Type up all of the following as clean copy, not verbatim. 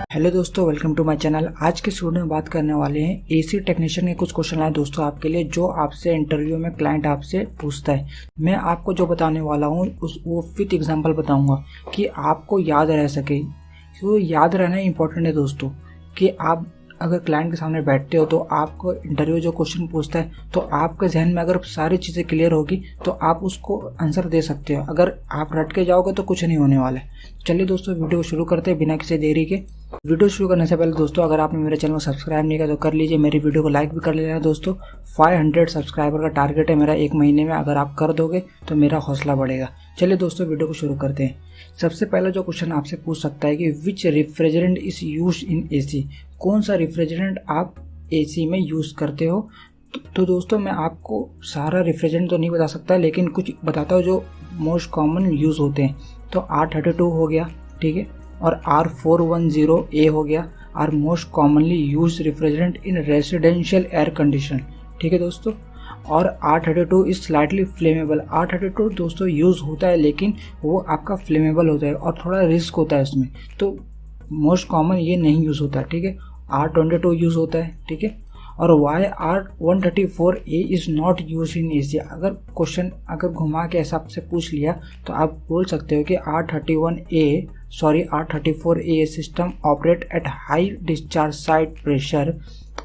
Hello दोस्तों, welcome to my channel. आज के वीडियो में बात करने वाले हैं एसी टेक्नीशियन के कुछ क्वेश्चन आए दोस्तों आपके लिए, जो आपसे इंटरव्यू में क्लाइंट आपसे पूछता है। मैं आपको जो बताने वाला हूँ वो विथ एग्जांपल बताऊंगा कि आपको याद रह सके। तो याद रहना इंपॉर्टेंट है दोस्तों, कि आप अगर क्लाइंट के सामने बैठते हो तो आपको इंटरव्यू जो क्वेश्चन पूछता है तो आपके जहन में अगर सारी चीज़ें क्लियर होगी तो आप उसको आंसर दे सकते हो। अगर आप रट के जाओगे तो कुछ नहीं होने वाला है। चलिए दोस्तों, वीडियो शुरू करते हैं बिना किसी देरी के। वीडियो शुरू करने से पहले दोस्तों, अगर आपने मेरे चैनल को सब्सक्राइब नहीं किया तो कर लीजिए, मेरी वीडियो को लाइक भी कर लेना दोस्तों। 500 सब्सक्राइबर का टारगेट है मेरा एक महीने में, अगर आप कर दोगे तो मेरा हौसला बढ़ेगा। चलिए दोस्तों, वीडियो को शुरू करते हैं। सबसे पहला जो क्वेश्चन आपसे पूछ सकता है कि which refrigerant is use in AC, कौन सा रेफ्रिजरेंट आप एसी में यूज करते हो। तो दोस्तों, मैं आपको सारा रेफ्रिजरेंट तो नहीं बता सकता, लेकिन कुछ बताता हूँ जो मोस्ट कॉमन यूज होते हैं। तो R32 हो गया, ठीक है, और R410A हो गया, are most commonly use refrigerant in residential air condition, ठीक है दोस्तों। और R32 is slightly flammable. R32 दोस्तों यूज होता है, लेकिन वो आपका फ्लेमेबल होता है और थोड़ा रिस्क होता है उसमें, तो मोस्ट कॉमन ये नहीं यूज होता, ठीक है। R22 यूज होता है, ठीक है। और why R134A is not use in AC. अगर क्वेश्चन अगर घुमा के हिसाब से पूछ लिया तो आप बोल सकते हो कि R34A system operate at high discharge side pressure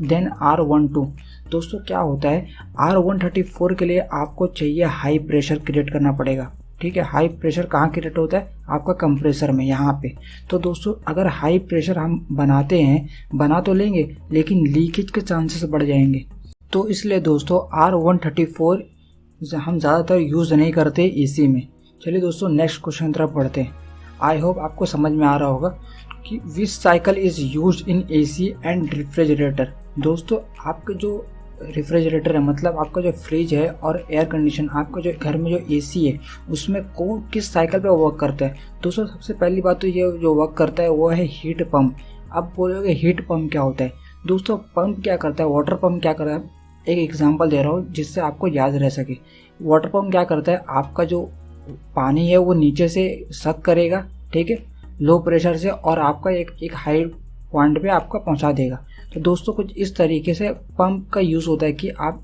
then R12। दोस्तों क्या होता है, R134 के लिए आपको चाहिए हाई प्रेशर क्रिएट करना पड़ेगा, ठीक है। हाई प्रेशर कहाँ क्रिएट होता है, आपका कंप्रेसर में, यहाँ पे। तो दोस्तों अगर हाई प्रेशर हम बनाते हैं, बना तो लेंगे लेकिन लीकेज के चांसेस बढ़ जाएंगे। तो इसलिए दोस्तों R134 हम ज़्यादातर यूज़ नहीं करते एसी में। चलिए दोस्तों, नेक्स्ट क्वेश्चन की तरफ बढ़ते हैं। आई होप आपको समझ में आ रहा होगा कि which cycle is use in AC and refrigerator. दोस्तों आपके जो रेफ्रिजरेटर है, मतलब आपका जो फ्रिज है और एयर कंडीशन, आपका जो घर में जो एसी है, उसमें कौन किस साइकिल पे वर्क करता है। दोस्तों सबसे पहली बात तो ये जो वर्क करता है वो है हीट पंप। अब बोलोगे हीट पंप क्या होता है। दोस्तों पंप क्या करता है, वाटर पंप क्या करता है, एक एग्जांपल दे रहा हूँ जिससे आपको याद रह सके। वाटर पंप क्या करता है, आपका जो पानी है वो नीचे से सक करेगा, ठीक है, लो प्रेशर से, और आपका एक हाई पॉइंट पे आपका पहुंचा देगा। तो दोस्तों कुछ इस तरीके से पंप का यूज़ होता है कि आप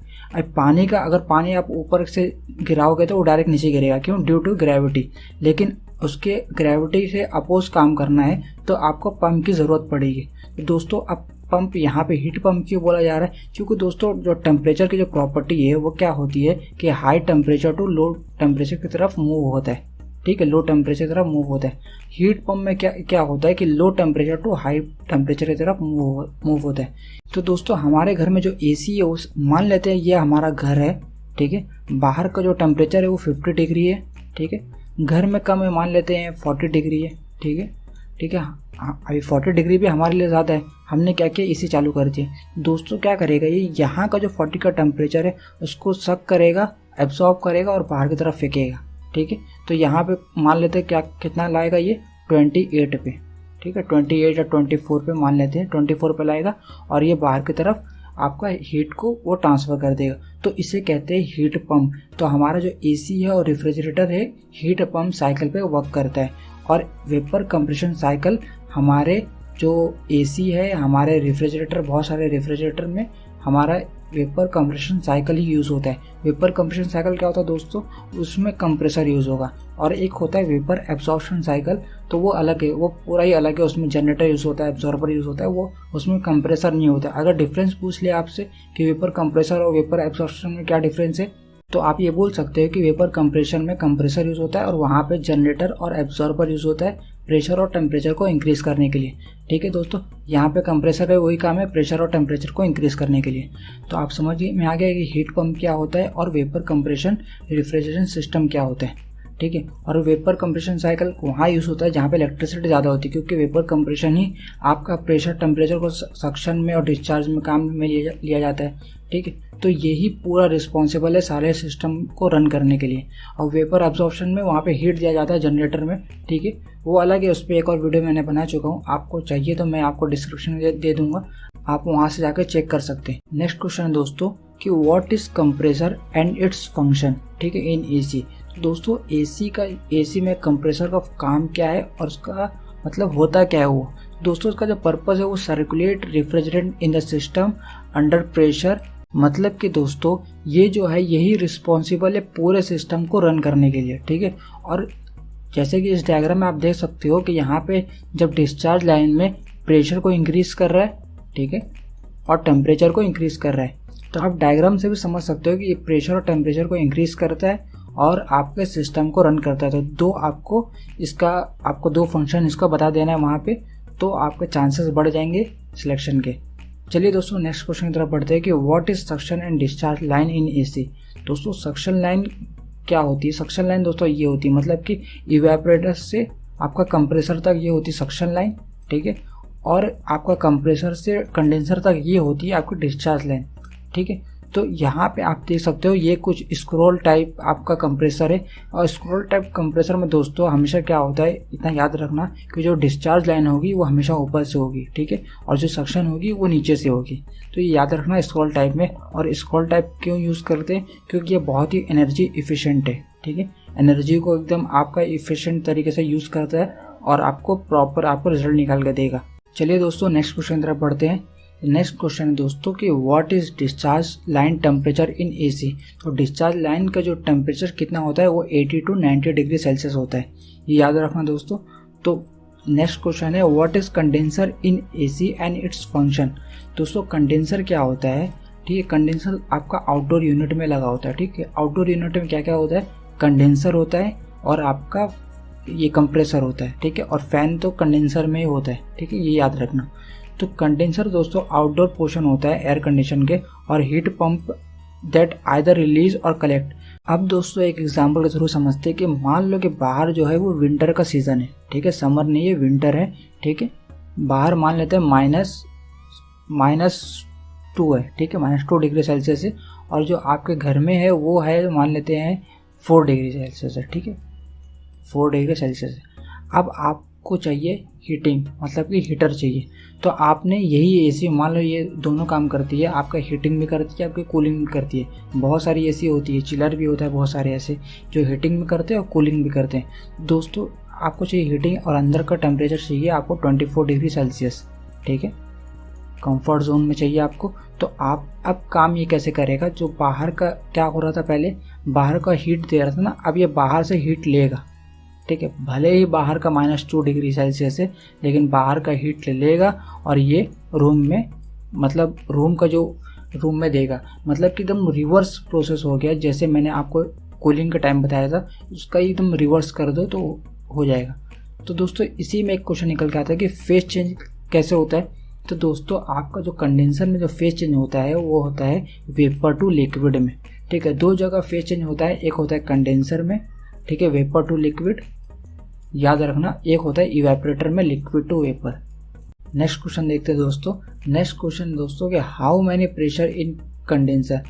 पानी का, अगर पानी आप ऊपर से गिराओगे तो वो डायरेक्ट नीचे गिरेगा, क्यों, ड्यू टू ग्रेविटी। लेकिन उसके ग्रेविटी से अपोज काम करना है तो आपको पंप की ज़रूरत पड़ेगी। तो दोस्तों अब पंप यहाँ पे हीट पंप क्यों बोला जा रहा है, क्योंकि दोस्तों जो टेम्परेचर की जो प्रॉपर्टी है वो क्या होती है कि high temperature to low temperature की तरफ मूव होता है, ठीक है, लो टेम्परेचर की तरफ मूव होता है। हीट पंप में क्या होता है कि low temperature to high temperature की तरफ मूव होता है। तो दोस्तों हमारे घर में जो एसी है उस मान लेते हैं ये हमारा घर है, ठीक है, बाहर का जो टेम्परेचर है वो 50 डिग्री है, ठीक है, घर में कम है, मान लेते हैं 40 डिग्री है, ठीक है, ठीक है। अभी 40 डिग्री भी हमारे लिए ज़्यादा है, हमने क्या किया, एसी चालू कर दिया। दोस्तों क्या करेगा, ये यहाँ का जो 40 का टेम्परेचर है उसको सक करेगा, एब्जॉर्ब करेगा और बाहर की तरफ फेंकेगा, ठीक है। तो यहाँ पे मान लेते हैं क्या कितना लाएगा ये 28 पे, ठीक है, 28 या 24 पे मान लेते हैं, 24 पे लाएगा और ये बाहर की तरफ आपका हीट को वो ट्रांसफ़र कर देगा। तो इसे कहते हैं हीट पंप। तो हमारा जो एसी है और रेफ्रिजरेटर है हीट पंप साइकिल पे वर्क करता है, और वेपर कंप्रेशन साइकिल हमारे जो एसी है, हमारे रेफ्रिजरेटर, बहुत सारे रेफ्रिजरेटर में हमारा वेपर कंप्रेशन साइकिल ही यूज़ होता है। वेपर कंप्रेशन साइकिल क्या होता है दोस्तों, उसमें कंप्रेसर यूज़ होगा, और एक होता है वेपर एब्जॉर्प्शन साइकिल, तो वो अलग है, वो पूरा ही अलग है, उसमें जनरेटर यूज़ होता है, एब्जॉर्बर यूज़ होता है, वो उसमें कंप्रेसर नहीं होता। अगर डिफरेंस पूछ लिया आपसे कि वेपर कंप्रेसर और वेपर एब्जॉर्प्शन में क्या डिफरेंस है, तो आप ये बोल सकते हो कि वेपर कंप्रेशन में कंप्रेसर यूज़ होता है और वहाँ पे जनरेटर और एब्जॉर्बर यूज़ होता है प्रेशर और टेम्परेचर को इंक्रीज़ करने के लिए, ठीक है दोस्तों। यहाँ पे कंप्रेसर है, वही काम है प्रेशर और टेम्परेचर को इंक्रीज़ करने के लिए। तो आप समझिए में आ गया कि हीट पंप क्या होता है और वेपर कंप्रेशन रेफ्रिजरेशन सिस्टम क्या होता है, ठीक है। और वेपर कंप्रेशन साइकिल वहाँ यूज़ होता है जहाँ पे इलेक्ट्रिसिटी ज़्यादा होती है, क्योंकि वेपर कंप्रेशन ही आपका प्रेशर टेम्परेचर को सक्शन में और डिस्चार्ज में काम में लिया जाता है, ठीक है। तो यही पूरा रिस्पॉन्सिबल है सारे सिस्टम को रन करने के लिए। और वेपर एब्जॉर्प्शन में वहाँ पे हीट दिया जाता है जनरेटर में, ठीक है, वो अलग है, उस पर एक और वीडियो मैंने बना चुका हूँ, आपको चाहिए तो मैं आपको डिस्क्रिप्शन में दे दूंगा, आप वहाँ से जाकर चेक कर सकते हैं। नेक्स्ट क्वेश्चन है दोस्तों कि what is compressor and its function, ठीक है, इन एसी। दोस्तों एसी में कंप्रेसर का काम क्या है और उसका मतलब होता क्या है वो दोस्तों, उसका जो पर्पज़ है वो circulate refrigerant in the system under pressure. मतलब कि दोस्तों ये जो है यही रिस्पॉन्सिबल है पूरे सिस्टम को रन करने के लिए, ठीक है। और जैसे कि इस डायग्राम में आप देख सकते हो कि यहाँ पे जब डिस्चार्ज लाइन में प्रेशर को इंक्रीज कर रहा है, ठीक है, और टेम्परेचर को इंक्रीज कर रहा है, तो आप डायग्राम से भी समझ सकते हो कि ये प्रेशर और टेम्परेचर को इंक्रीज करता है और आपके सिस्टम को रन करता है। तो आपको दो फंक्शन इसका बता देना है वहाँ पे, तो आपके चांसेस बढ़ जाएंगे सिलेक्शन के। चलिए दोस्तों नेक्स्ट क्वेश्चन की तरफ बढ़ते हैं कि what is suction and discharge line in AC. दोस्तों सक्शन लाइन क्या होती है? सक्शन लाइन दोस्तों ये होती है, मतलब कि इवेपोरेटर से आपका कंप्रेसर तक ये होती है सक्शन लाइन, ठीक है, और आपका कंप्रेसर से कंडेंसर तक ये होती है आपकी डिस्चार्ज लाइन, ठीक है। तो यहाँ पे आप देख सकते हो ये कुछ स्क्रॉल टाइप आपका कंप्रेसर है, और स्क्रॉल टाइप कंप्रेसर में दोस्तों हमेशा क्या होता है, इतना याद रखना कि जो डिस्चार्ज लाइन होगी वो हमेशा ऊपर से होगी, ठीक है, और जो सक्शन होगी वो नीचे से होगी। तो ये याद रखना स्क्रॉल टाइप में। और स्क्रॉल टाइप क्यों यूज़ करते हैं? क्योंकि ये बहुत ही एनर्जी इफिशियंट है, ठीक है, एनर्जी को एकदम आपका इफिशियंट तरीके से यूज़ करता है और आपको प्रॉपर आपको रिजल्ट निकाल के देगा। चलिए दोस्तों नेक्स्ट क्वेश्चन की तरफ बढ़ते हैं। नेक्स्ट क्वेश्चन है दोस्तों कि what is discharge line temperature in AC. तो डिस्चार्ज लाइन का जो टेम्परेचर कितना होता है वो 80 to 90 डिग्री सेल्सियस होता है, ये याद रखना दोस्तों। तो नेक्स्ट क्वेश्चन है what is condenser in AC and its function. दोस्तों कंडेंसर क्या होता है, ठीक है, कंडेंसर आपका आउटडोर यूनिट में लगा होता है, ठीक है। आउटडोर यूनिट में क्या क्या होता है? कंडेंसर होता है और आपका ये कंप्रेसर होता है, ठीक है, और फैन तो कंडेंसर में ही होता है, ठीक है, ये याद रखना। तो कंडेंसर दोस्तों आउटडोर पोर्शन होता है एयर कंडीशन के, और heat pump that either release और कलेक्ट। अब दोस्तों एक एग्जांपल के थ्रू समझते हैं कि मान लो कि बाहर जो है वो विंटर का सीजन है, ठीक है, समर नहीं है विंटर है, ठीक है, बाहर मान लेते हैं -2 है, ठीक है, -2 डिग्री सेल्सियस है, और जो आपके घर में है वो है मान लेते हैं 4 डिग्री सेल्सियस है, ठीक है, 4 डिग्री सेल्सियस है। अब आपको चाहिए हीटिंग, मतलब कि हीटर चाहिए, तो आपने यही एसी मान लो ये दोनों काम करती है, आपका हीटिंग भी करती है आपकी कूलिंग भी करती है। बहुत सारी एसी होती है, चिलर भी होता है, बहुत सारे ऐसे जो हीटिंग भी करते हैं और कूलिंग भी करते हैं। दोस्तों आपको चाहिए हीटिंग और अंदर का टेम्परेचर चाहिए आपको 24 डिग्री सेल्सियस, ठीक है, कंफर्ट जोन में चाहिए आपको। तो आप अब काम ये कैसे करेगा, जो बाहर का क्या हो रहा था पहले बाहर का हीट दे रहा था ना, अब ये बाहर से हीट लेगा, ठीक है, भले ही बाहर का -2 डिग्री सेल्सियस है लेकिन बाहर का हीट ले लेगा और ये रूम में, मतलब रूम में देगा। मतलब कि एकदम रिवर्स प्रोसेस हो गया, जैसे मैंने आपको कूलिंग का टाइम बताया था उसका एकदम रिवर्स कर दो तो हो जाएगा। तो दोस्तों इसी में एक क्वेश्चन निकल के आता है कि फेज चेंज कैसे होता है। तो दोस्तों आपका जो कंडेंसर में जो फेज चेंज होता है वो होता है वेपर टू लिक्विड में, ठीक है, दो जगह फेज चेंज होता है, एक होता है कंडेंसर में, ठीक है, वेपर टू लिक्विड, याद रखना, एक होता है इवेपोरेटर में liquid to vapour. Next question देखते हैं दोस्तों। नेक्स्ट क्वेश्चन दोस्तों कि how many pressure in condenser.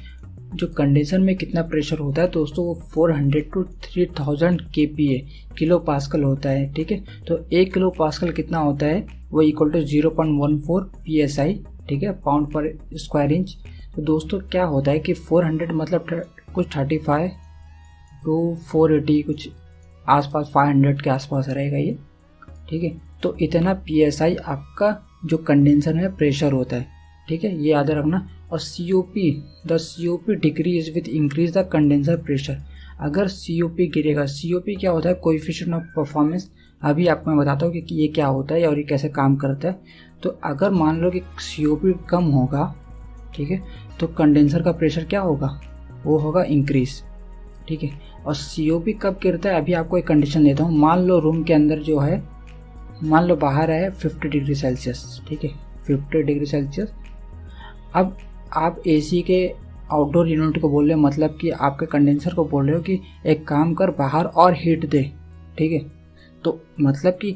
जो कंडेंसर में कितना प्रेशर होता है दोस्तों वो 400 to 3000 kPa किलो पास्कल होता है, ठीक है। तो 1 किलो पास्कल कितना होता है वो इक्वल टू 0.14 PSI, ठीक है, पाउंड पर स्क्वायर इंच। तो दोस्तों क्या होता है कि 400 मतलब कुछ 35 to 480 कुछ आसपास 500 के आसपास रहेगा ये, ठीक है। तो इतना PSI आपका जो कंडेंसर में प्रेशर होता है, ठीक है, ये याद रखना। और COP the COP decrease with increase the condenser pressure. अगर COP गिरेगा, COP क्या होता है कोएफिशिएंट ऑफ परफॉर्मेंस, अभी आपको मैं बताता हूँ कि ये क्या होता है और ये कैसे काम करता है। तो अगर मान लो कि COP कम होगा, ठीक है, तो कंडेंसर का प्रेशर क्या होगा, वो होगा इंक्रीज, ठीक है। और COP कब गिरता है, अभी आपको एक कंडीशन देता हूँ। मान लो रूम के अंदर जो है, मान लो बाहर है 50 डिग्री सेल्सियस, ठीक है, 50 डिग्री सेल्सियस। अब आप AC के आउटडोर यूनिट को बोल रहे हो, मतलब कि आपके कंडेंसर को बोल रहे हो कि एक काम कर बाहर और हीट दे, ठीक है। तो मतलब कि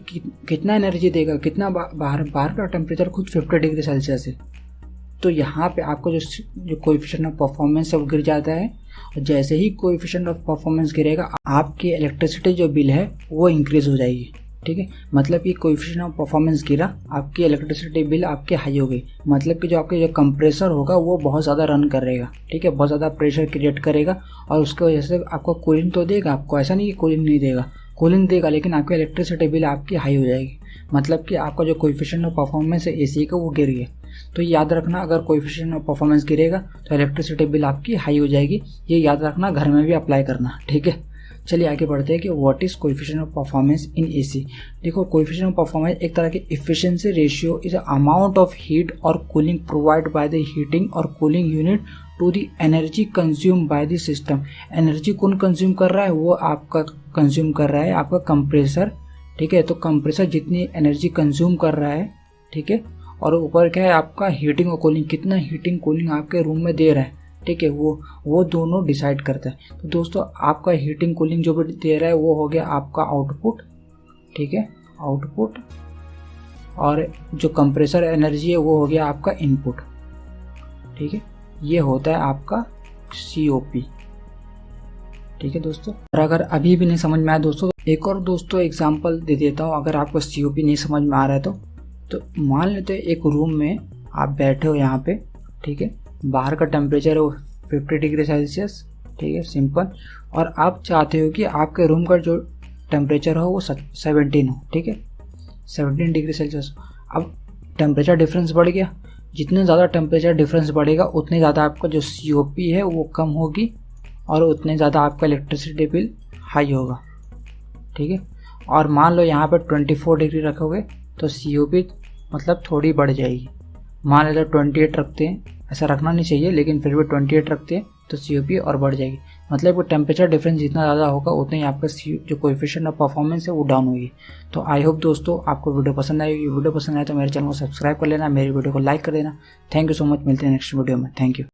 कितना एनर्जी देगा, कितना बाहर का टेम्परेचर खुद 50 डिग्री सेल्सियस है। तो यहाँ पे आपको जो कोएफिशिएंट ऑफ परफॉर्मेंस है वो गिर जाता है, और जैसे ही कोएफिशिएंट ऑफ परफॉर्मेंस गिरेगा आपकी इलेक्ट्रिसिटी जो बिल है वो इंक्रीज हो जाएगी, ठीक है। मतलब कि कोएफिशिएंट ऑफ परफॉर्मेंस गिरा, आपकी इलेक्ट्रिसिटी बिल आपकी हाई हो गई, मतलब कि जो आपके जो कंप्रेसर होगा वो बहुत ज़्यादा रन करेगा, ठीक है, बहुत ज़्यादा प्रेशर क्रिएट करेगा, और उसकी वजह से आपको कूलिंग तो देगा, आपको ऐसा नहीं कि कूलिंग नहीं देगा, कूलिंग देगा, लेकिन आपकी इलेक्ट्रिसिटी बिल आपकी हाई हो जाएगी। मतलब कि आपका जो कोएफिशिएंट ऑफ परफॉर्मेंस है एसी का वो गिर गया। तो याद रखना, अगर कोएफिशिएंट ऑफ परफॉर्मेंस गिरेगा तो इलेक्ट्रिसिटी बिल आपकी हाई हो जाएगी। ये याद रखना, घर में भी अप्लाई करना, ठीक है। चलिए आगे बढ़ते हैं कि what is coefficient of performance in AC. देखो, कोएफिशिएंट ऑफ परफॉर्मेंस एक तरह की efficiency ratio is amount of heat और cooling provide by the heating और cooling unit to the energy consume by the system. Energy कौन consume कर रहा है? वो आपका कंज्यूम कर रहा है आपका कंप्रेसर, ठीक है। तो कंप्रेसर जितनी एनर्जी कंज्यूम कर रहा है, ठीक है, और ऊपर क्या है आपका हीटिंग और कूलिंग, कितना हीटिंग कूलिंग आपके रूम में दे रहा है, ठीक है, वो दोनों डिसाइड करता है। तो दोस्तों आपका हीटिंग कूलिंग जो भी दे रहा है वो हो गया आपका आउटपुट, ठीक है, आउटपुट, और जो कंप्रेसर एनर्जी है वो हो गया आपका इनपुट, ठीक है। ये होता है आपका COP, ठीक है दोस्तों। और अगर अभी भी नहीं समझ में आया दोस्तों, एक और दोस्तों एग्जांपल दे देता हूँ। अगर आपको COP नहीं समझ में आ रहा है तो मान लेते हैं एक रूम में आप बैठे हो यहाँ पे, ठीक है, बाहर का टेम्परेचर है वो 50 डिग्री सेल्सियस, ठीक है, सिंपल, और आप चाहते हो कि आपके रूम का जो टेम्परेचर हो वो 17 हो, ठीक है, 17 डिग्री सेल्सियस। अब टेम्परेचर डिफरेंस बढ़ गया, जितने ज़्यादा टेम्परेचर डिफरेंस बढ़ेगा उतने ज़्यादा आपका जो COP है वो कम होगी और उतने ज़्यादा आपका इलेक्ट्रिसिटी बिल हाई होगा, ठीक है। और मान लो यहाँ पर 24 डिग्री रखोगे तो COP मतलब थोड़ी बढ़ जाएगी। मान लेते 28 रखते हैं, ऐसा रखना नहीं चाहिए लेकिन फिर भी 28 रखते हैं तो COP और बढ़ जाएगी। मतलब वो टेम्परेचर डिफरेंस जितना ज़्यादा होगा उतना ही आपका जो कोएफिशिएंट ऑफ परफॉर्मेंस है वो डाउन होगी। तो आई होप दोस्तों आपको वीडियो पसंद आई। वीडियो पसंद आए तो मेरे चैनल को सब्सक्राइब कर लेना, मेरी वीडियो को लाइक कर देना। थैंक यू सो मच, मिलते हैं नेक्स्ट वीडियो में। Thank you.